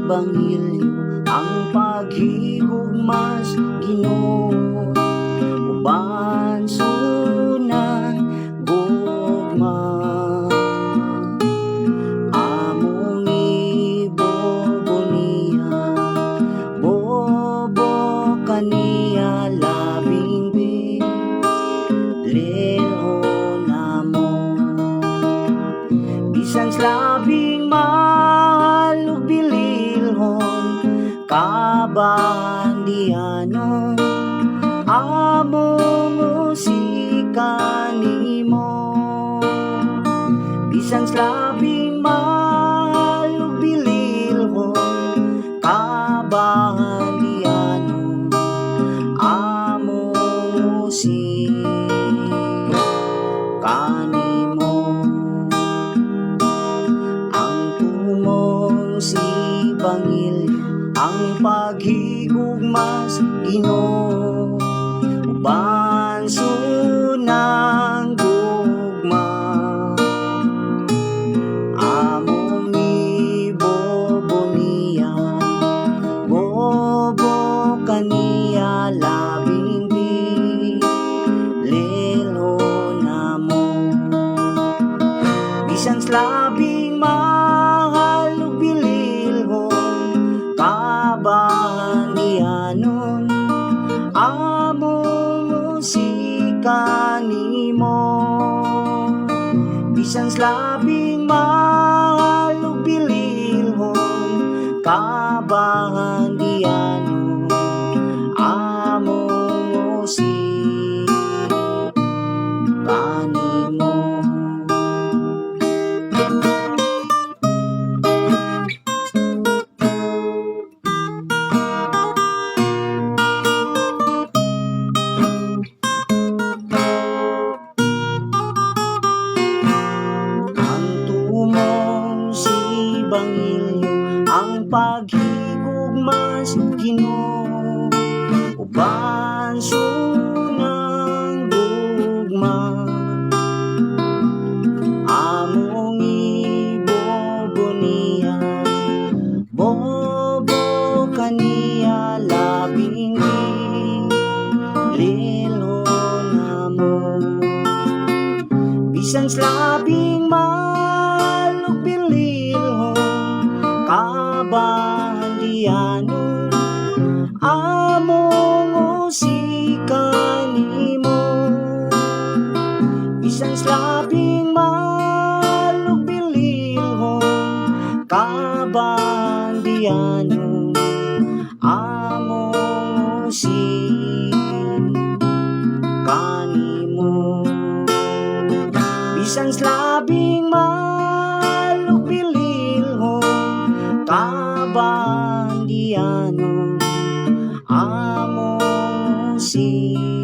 Ebanghelyo ang paghigugmas Ginoo uban sunan gugma among ibobo niya bobo kaniya labing bilero namo bisan labing mahal ug bililhon kabandianon among musika nimo bisan labing mahal ug bililhon kabandianon among musika nimo ang tumong si Ebanghelyo ang paghigugmas Ginoo uban sunang gugma among ibobo niya bobo kaniya labing bilelo namo bisan labing mahal ug bililhon kabandianon among musika nimo bisan labing mahal ug bililhon kabandianon among musika nimo. Ebanghelyo ang paghigugmas Ginoo uban sunang gugma among ibobo niya bobo kaniya labing bililo namo bisan labing mahal ug bililhon kabandianon among musika nimo bisan labing mahal ug bililhon kabandianon among musika nimo bisan labing mahal ug bililhon kabandianon among musika